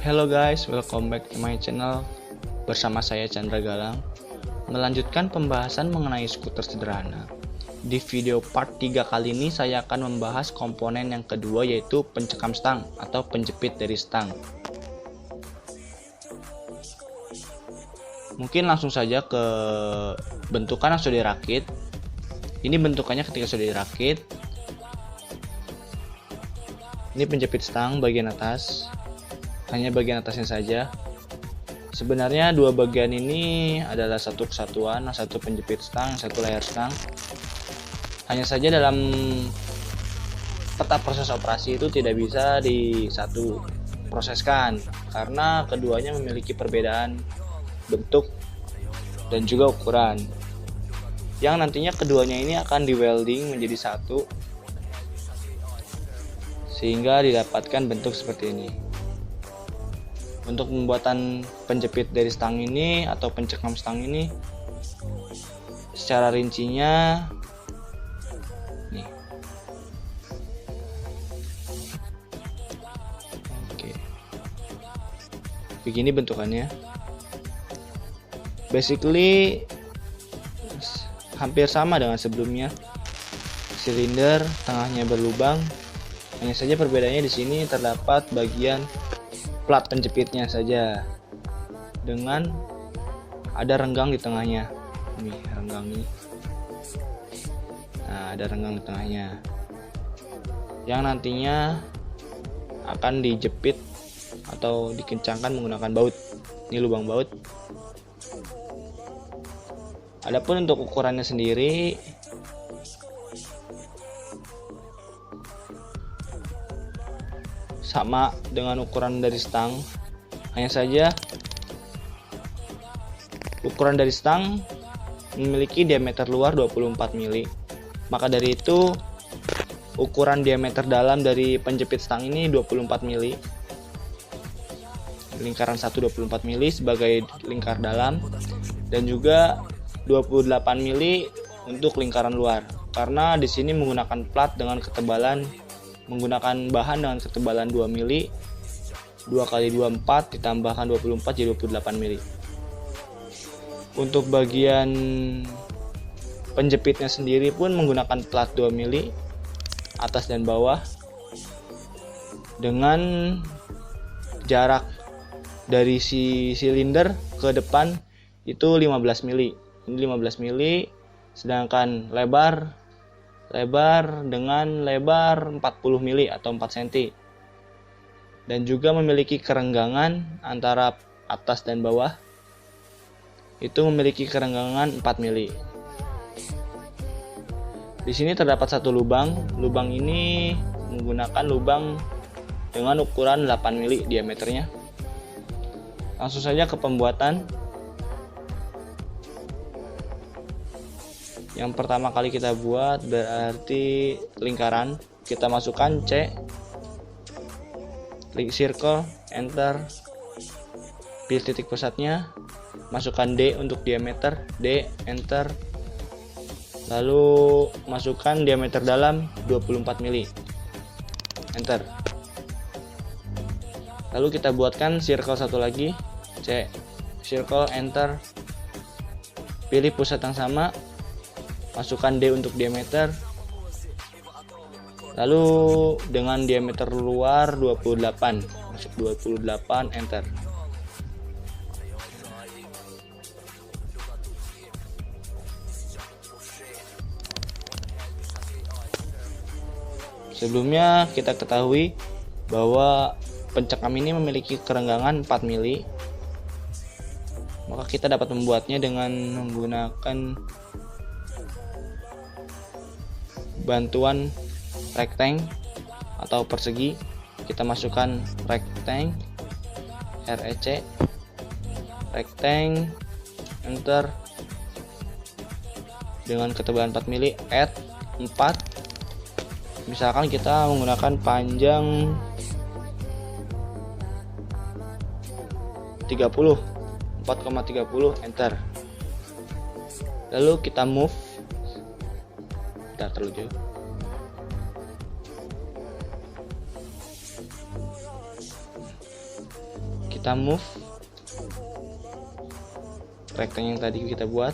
Hello guys, welcome back to my channel. Bersama saya Chandra Galang, melanjutkan pembahasan mengenai skuter sederhana. Di video part 3 kali ini saya akan membahas komponen yang kedua, yaitu pencekam stang atau penjepit dari stang. Mungkin langsung saja ke bentukan yang sudah dirakit. Ini bentukannya ketika sudah dirakit. Ini penjepit stang bagian atas. Hanya bagian atasnya saja. Sebenarnya dua bagian ini adalah satu kesatuan, satu penjepit stang, satu layar stang. Hanya saja dalam peta proses operasi itu tidak bisa disatu proseskan karena keduanya memiliki perbedaan bentuk dan juga ukuran. Yang nantinya keduanya ini akan di welding menjadi satu sehingga didapatkan bentuk seperti ini. Untuk pembuatan penjepit dari stang ini atau pencekam stang ini secara rincinya nih. Oke. Begini bentukannya. Basically hampir sama dengan sebelumnya. Silinder tengahnya berlubang. Hanya saja perbedaannya di sini terdapat bagian plat penjepitnya saja dengan ada renggang di tengahnya. Nih renggang nih. Nah, ada renggang di tengahnya yang nantinya akan dijepit atau dikencangkan menggunakan baut. Ini lubang baut. Adapun untuk ukurannya sendiri sama dengan ukuran dari stang, hanya saja ukuran dari stang memiliki diameter luar 24 mili. Maka dari itu ukuran diameter dalam dari penjepit stang ini 24 mili. Lingkaran 1 24 mili sebagai lingkar dalam dan juga 28 mili untuk lingkaran luar. Karena di sini menggunakan plat dengan menggunakan bahan dengan ketebalan 2 mili, 2 kali 24 ditambahkan 24 jadi 28 mili. Untuk bagian penjepitnya sendiri pun menggunakan plat 2 mili atas dan bawah dengan jarak dari si silinder ke depan itu 15 mili. Ini 15 mili, sedangkan lebar dengan lebar 40 mili atau 4 cm. Dan juga memiliki kerenggangan antara atas dan bawah. Itu memiliki kerenggangan 4 mili. Di sini terdapat satu lubang. Lubang ini menggunakan lubang dengan ukuran 8 mili diameternya. Langsung saja ke pembuatan. Yang pertama kali kita buat berarti lingkaran. Kita masukkan C, circle, enter, pilih titik pusatnya, masukkan D untuk diameter, D, enter, lalu masukkan diameter dalam 24 mili, enter. Lalu kita buatkan circle satu lagi, C, circle, enter, pilih pusat yang sama, masukkan D untuk diameter, lalu dengan diameter luar 28, masuk 28, enter. Sebelumnya kita ketahui bahwa pencekam ini memiliki kerenggangan 4 mili. Maka kita dapat membuatnya dengan menggunakan bantuan rectangle atau persegi. Kita masukkan rectangle, REC, rectangle, enter, dengan ketebalan 4 mili, add 4. Misalkan kita menggunakan panjang 4,30, enter. Lalu kita move. Terlalu jauh. kita move rectangle yang tadi kita buat,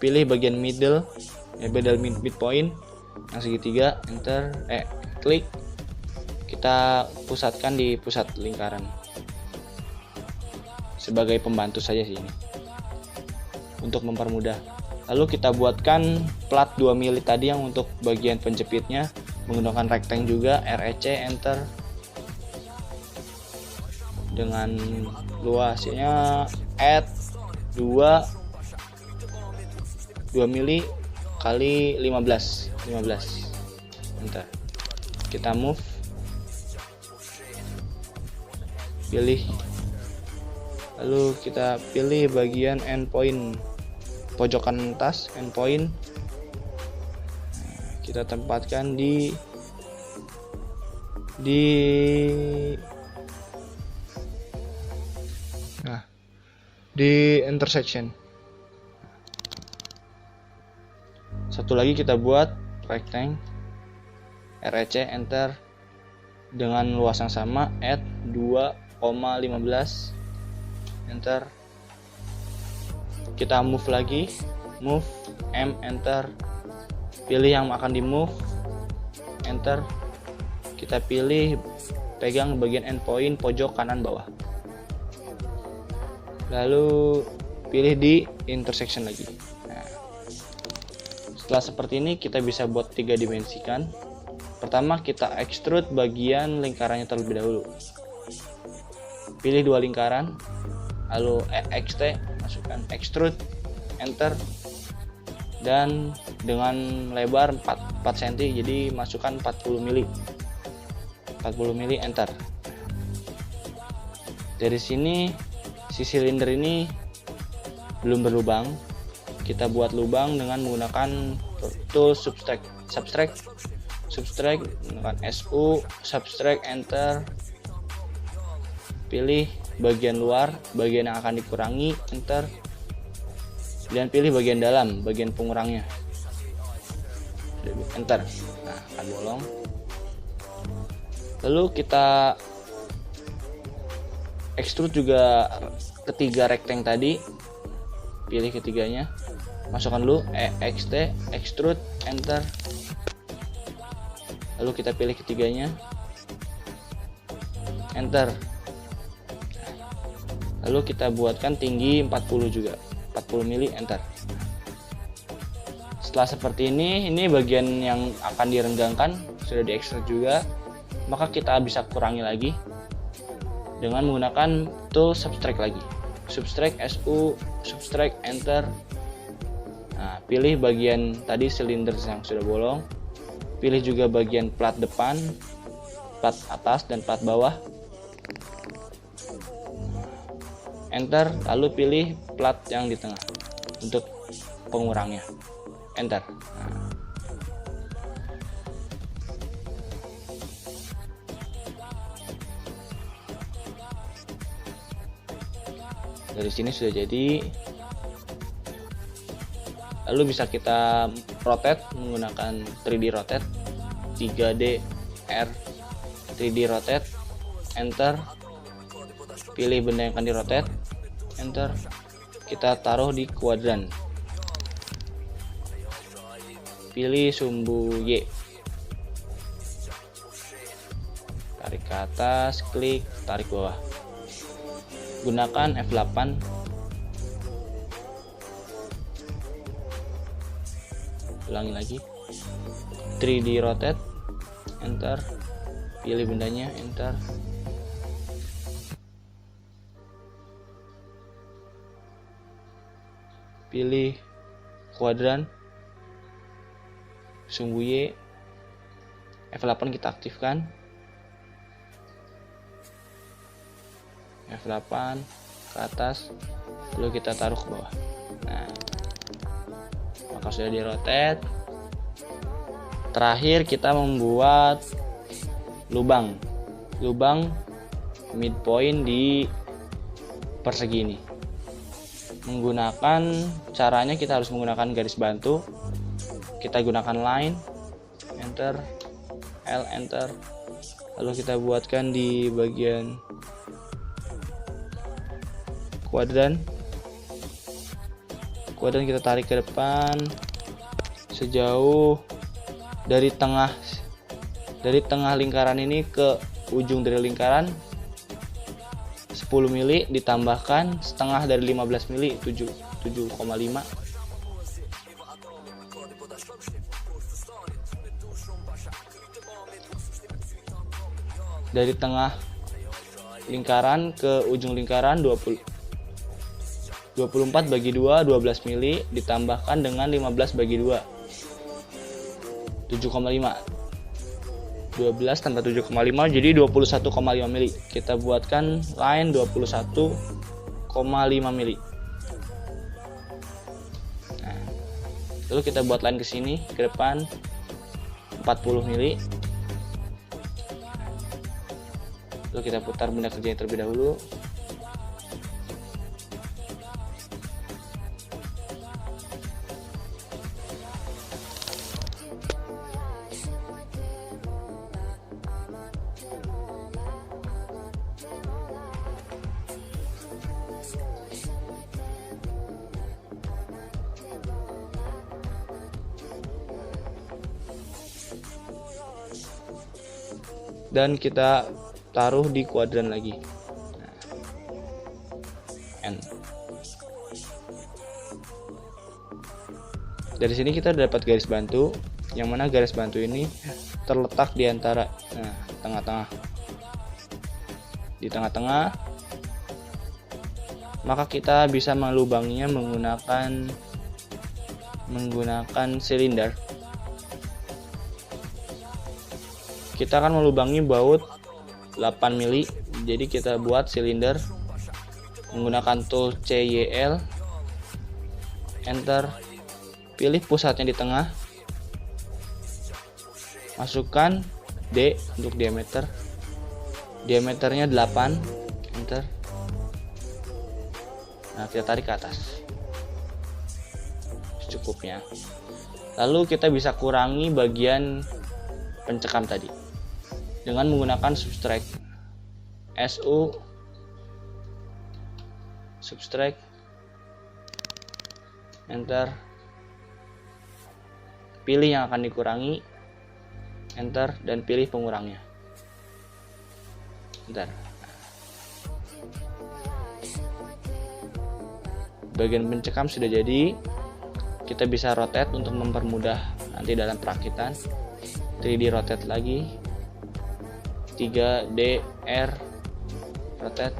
pilih bagian middle midpoint yang segitiga, enter, klik, kita pusatkan di pusat lingkaran sebagai pembantu saja sih ini untuk mempermudah. Lalu kita buatkan plat 2 mili tadi yang untuk bagian penjepitnya menggunakan rectangle juga, REC, enter, dengan luasnya add 2 mili kali 15, enter, kita move, pilih, lalu kita pilih bagian endpoint pojokan atas, endpoint, kita tempatkan di intersection. Satu lagi kita buat rectangle, REC, enter, dengan luas yang sama, add 2,15, enter, kita move lagi, move M, enter, pilih yang akan di move, enter, kita pilih pegang bagian endpoint pojok kanan bawah, lalu pilih di intersection lagi. Nah, setelah seperti ini kita bisa buat 3 dimensikan. Pertama kita extrude bagian lingkarannya terlebih dahulu, pilih 2 lingkaran, lalu EXT, masukkan extrude, enter, dan dengan lebar 4 cm, jadi masukkan 40 mili, enter. Dari sini si silinder ini belum berlubang, kita buat lubang dengan menggunakan tool subtract menggunakan SU, subtract, enter, pilih bagian luar, bagian yang akan dikurangi, enter, dan pilih bagian dalam, bagian pengurangnya, enter. Nah, akan bolong. Lalu kita extrude juga ketiga rectangle tadi, pilih ketiganya, masukkan dulu EXT, extrude, enter, lalu kita pilih ketiganya, enter. Lalu kita buatkan tinggi 40 juga, 40 mili, enter. Setelah seperti ini bagian yang akan direnggangkan sudah diekstrak juga, maka kita bisa kurangi lagi dengan menggunakan tool subtract lagi, subtract, SU, subtract, enter. Nah, pilih bagian tadi silinder yang sudah bolong, pilih juga bagian plat depan, plat atas, dan plat bawah, enter, lalu pilih plat yang di tengah untuk pengurangnya, enter. Nah, dari sini sudah jadi. Lalu bisa kita rotate menggunakan 3D rotate, 3D R, 3D rotate, enter, pilih benda yang akan di rotate, enter, kita taruh di kuadran, pilih sumbu Y, tarik ke atas, klik, tarik bawah, gunakan F8, ulangi lagi, 3D rotate, enter, pilih bendanya, enter, pilih kuadran, sumbu Y, F8 kita aktifkan, F8 ke atas, lalu kita taruh ke bawah. Nah, maka sudah di rotate. Terakhir kita membuat lubang midpoint di persegi ini. Menggunakan caranya kita harus menggunakan garis bantu. Kita gunakan line, enter, L, enter. Lalu kita buatkan di bagian kuadran kita tarik ke depan sejauh dari tengah lingkaran ini ke ujung dari lingkaran 10 mili, ditambahkan setengah dari 15 mili 7,5. Dari tengah lingkaran ke ujung lingkaran 24 bagi 2 12 mili, ditambahkan dengan 15 bagi 2 7,5. 12 tambah 7,5 jadi 21,5 mili. Kita buatkan line 21,5 mili. Nah, lalu kita buat line ke sini ke depan 40 mili. Lalu kita putar benda kerjanya terlebih dahulu. Dan kita taruh di kuadran lagi. N. Dari sini kita dapat garis bantu, yang mana garis bantu ini terletak di antara tengah-tengah. Di tengah-tengah, maka kita bisa melubanginya menggunakan silinder. Kita akan melubangi baut 8 mili, jadi kita buat silinder menggunakan tool CYL, enter, pilih pusatnya di tengah, masukkan D untuk diameternya 8, enter. Nah, kita tarik ke atas secukupnya. Lalu kita bisa kurangi bagian pencekam tadi dengan menggunakan subtract, subtract, enter, pilih yang akan dikurangi, enter, dan pilih pengurangnya, enter. Bagian pencekam sudah jadi. Kita bisa rotate untuk mempermudah nanti dalam perakitan. 3D rotate lagi, 3D R rotate,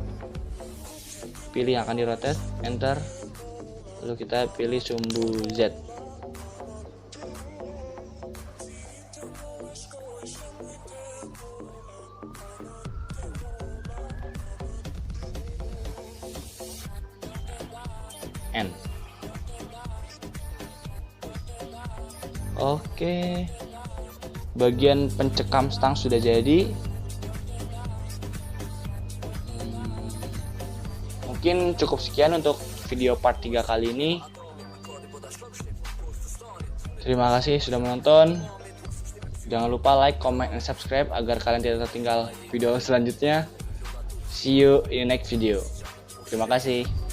pilih yang akan di rotate, enter, lalu kita pilih sumbu Z. N. Oke, bagian pencekam stang sudah jadi. Mungkin cukup sekian untuk video part 3 kali ini. Terima kasih sudah menonton. Jangan lupa like, comment, dan subscribe agar kalian tidak tertinggal video selanjutnya. See you in the next video. Terima kasih.